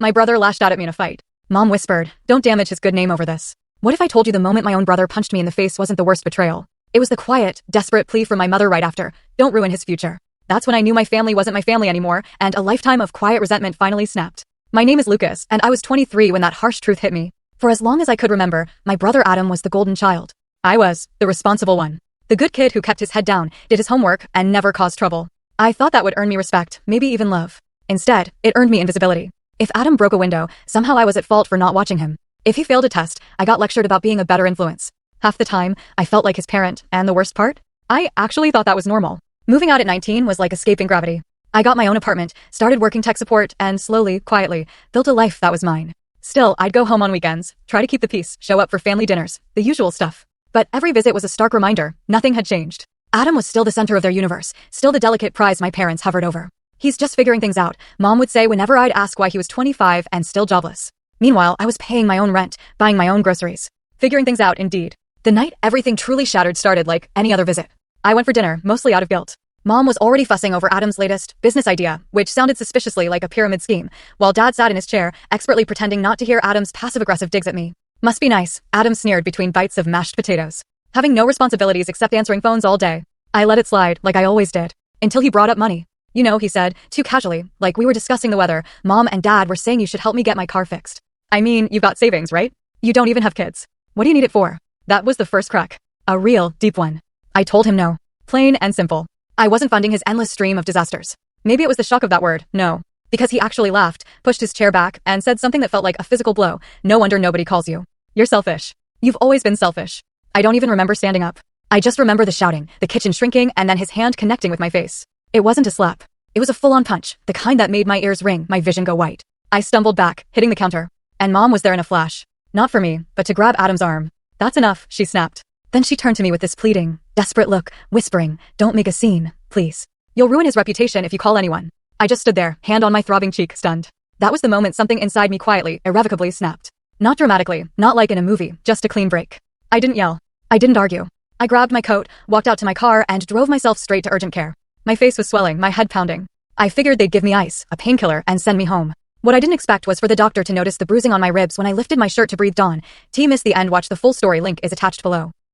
My brother lashed out at me in a fight. Mom whispered, "Don't damage his good name over this." What if I told you the moment my own brother punched me in the face wasn't the worst betrayal? It was the quiet, desperate plea from my mother right after, "Don't ruin his future." That's when I knew my family wasn't my family anymore, and a lifetime of quiet resentment finally snapped. My name is Lucas, and I was 23 when that harsh truth hit me. For as long as I could remember, my brother Adam was the golden child. I was the responsible one. The good kid who kept his head down, did his homework, and never caused trouble. I thought that would earn me respect, maybe even love. Instead, it earned me invisibility. If Adam broke a window, somehow I was at fault for not watching him. If he failed a test, I got lectured about being a better influence. Half the time, I felt like his parent, and the worst part? I actually thought that was normal. Moving out at 19 was like escaping gravity. I got my own apartment, started working tech support, and slowly, quietly, built a life that was mine. Still, I'd go home on weekends, try to keep the peace, show up for family dinners, the usual stuff. But every visit was a stark reminder, nothing had changed. Adam was still the center of their universe, still the delicate prize my parents hovered over. "He's just figuring things out," Mom would say whenever I'd ask why he was 25 and still jobless. Meanwhile, I was paying my own rent, buying my own groceries. Figuring things out, indeed. The night everything truly shattered started like any other visit. I went for dinner, mostly out of guilt. Mom was already fussing over Adam's latest business idea, which sounded suspiciously like a pyramid scheme, while Dad sat in his chair, expertly pretending not to hear Adam's passive-aggressive digs at me. "Must be nice," Adam sneered between bites of mashed potatoes. "Having no responsibilities except answering phones all day." I let it slide, like I always did. Until he brought up money. "You know," he said, too casually, like we were discussing the weather, "Mom and Dad were saying you should help me get my car fixed." "I mean, you've got savings, right? You don't even have kids. What do you need it for?" That was the first crack. A real, deep one. I told him no. Plain and simple. I wasn't funding his endless stream of disasters. Maybe it was the shock of that word, no. Because he actually laughed, pushed his chair back, and said something that felt like a physical blow. "No wonder nobody calls you. You're selfish. You've always been selfish." I don't even remember standing up. I just remember the shouting, the kitchen shrinking, and then his hand connecting with my face. It wasn't a slap. It was a full-on punch, the kind that made my ears ring, my vision go white. I stumbled back, hitting the counter. And Mom was there in a flash. Not for me, but to grab Adam's arm. "That's enough," she snapped. Then she turned to me with this pleading, desperate look, whispering, "Don't make a scene, please. You'll ruin his reputation if you call anyone." I just stood there, hand on my throbbing cheek, stunned. That was the moment something inside me quietly, irrevocably snapped. Not dramatically, not like in a movie, just a clean break. I didn't yell. I didn't argue. I grabbed my coat, walked out to my car, and drove myself straight to urgent care. My face was swelling, my head pounding. I figured they'd give me ice, a painkiller, and send me home. What I didn't expect was for the doctor to notice the bruising on my ribs when I lifted my shirt to breathe. Dawn. T missed the end. Watch the full story, link is attached below.